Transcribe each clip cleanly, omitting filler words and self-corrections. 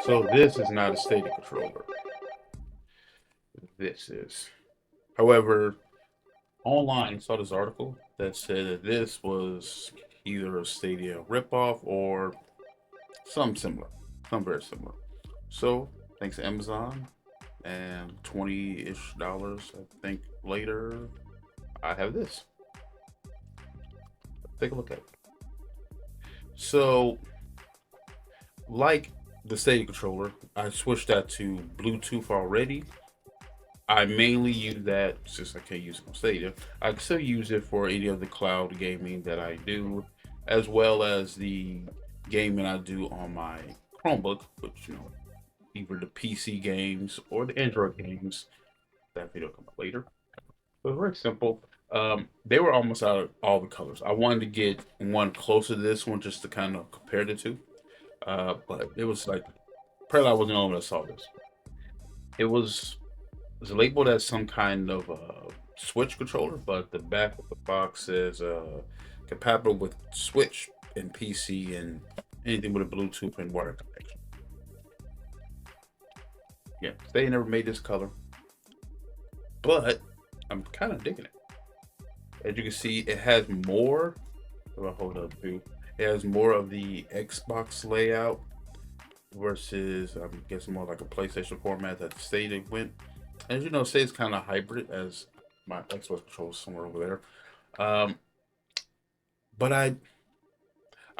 So this is not a Stadia controller. This is. However, online I saw this article that said that this was either a Stadia ripoff or something similar, something very similar. So thanks to Amazon and $20-ish, I think later, I have this. Take a look at it. So, like the Stadia controller, I switched that to Bluetooth already. I mainly use that since I can't use it on Stadia. I can still use it for any of the cloud gaming that I do, as well as the gaming I do on my Chromebook, which either the PC games or the Android games. That video come up later. But very simple. They were almost out of all the colors. I wanted to get one closer to this one just to kind of compare the two. But it was like probably I wasn't the only one that saw this. It was labeled as some kind of Switch controller, but the back of the box says compatible with Switch and PC and anything with a Bluetooth and water connection. Yeah, they never made this color, but I'm kind of digging it. As you can see, it has more. If I hold up too, it has more of the Xbox layout versus I'm guessing more like a PlayStation format that Stadia went. As you know, Stadia's kind of hybrid as my Xbox controller is somewhere over there. But I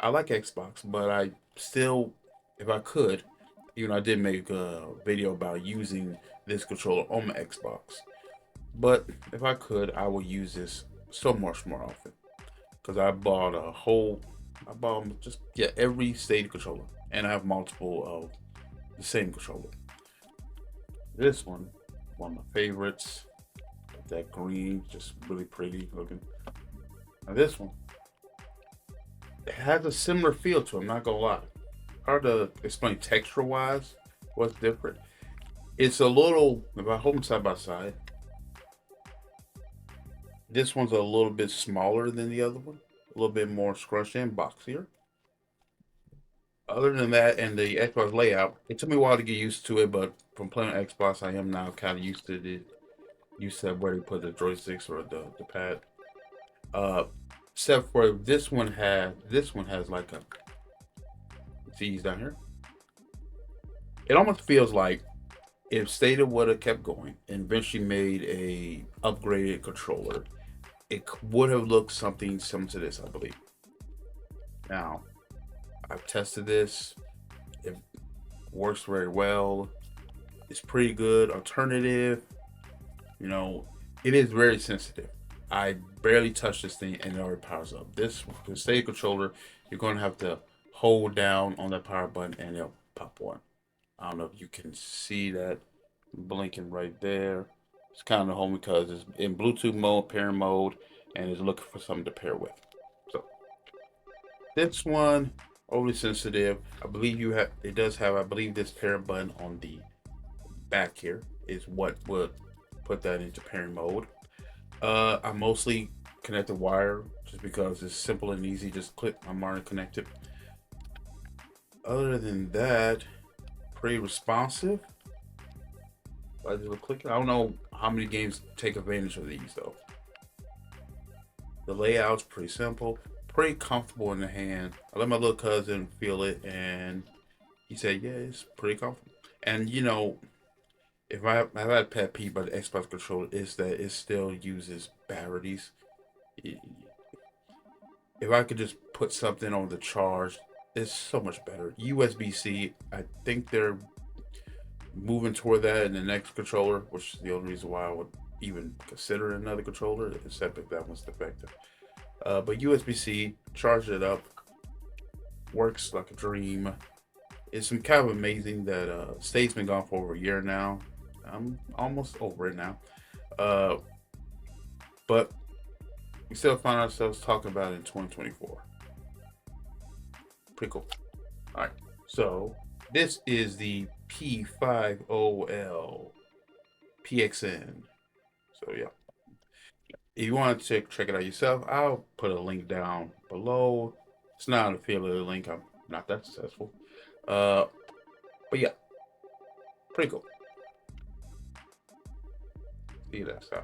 like Xbox, but I still, if I could, I did make a video about using this controller on my Xbox. But if I could, I would use this so much more often because I bought just every Stadia controller, and I have multiple of the same controller. This one of my favorites. That green, just really pretty looking. Now this one, it has a similar feel to it. I'm not gonna lie. Hard to explain texture wise what's different. It's a little. If I hold them side by side, this one's a little bit smaller than the other one. A little bit more scrunchy and boxier. Other than that, and the Xbox layout, it took me a while to get used to it, but from playing Xbox, I am now kind of used to it. Used to where you put the joysticks or the pad. Uh, except for this one has like a these down here. It almost feels like if Stadia would have kept going and eventually made a upgraded controller, it would have looked something similar to this, I believe. Now, I've tested this. It works very well. It's pretty good alternative. You know, it is very sensitive. I barely touch this thing and it already powers up. The Stadia controller, you're going to have to hold down on that power button and it'll pop on. I don't know if you can see that blinking right there. It's kind of home because it's in Bluetooth mode, pairing mode, and it's looking for something to pair with. So this one, overly sensitive. I believe it does have, I believe this pair button on the back here is what would put that into pairing mode. I mostly connect the wire just because it's simple and easy. Just click, I'm already connected. Other than that, pretty responsive. I just click it. I don't know how many games take advantage of these though. The layout's pretty simple, pretty comfortable in the hand. I let my little cousin feel it, and he said, "Yeah, it's pretty comfortable." And if I've had a pet peeve by the Xbox controller is that it still uses batteries. If I could just put something on the charge, it's so much better. USB-C, I think they're moving toward that in the next controller, which is the only reason why I would even consider another controller, except if that one's defective. But USB-C, charge it up, works like a dream. It's kind of amazing that State's been gone for over a year now. I'm almost over it now. Uh, but we still find ourselves talking about it in 2024. Pretty cool. All right. So this is the P5OL PXN. So yeah. If you want to check it out yourself, I'll put a link down below. It's not an affiliate link. I'm not that successful. Uh, But yeah, pretty cool. See that stuff.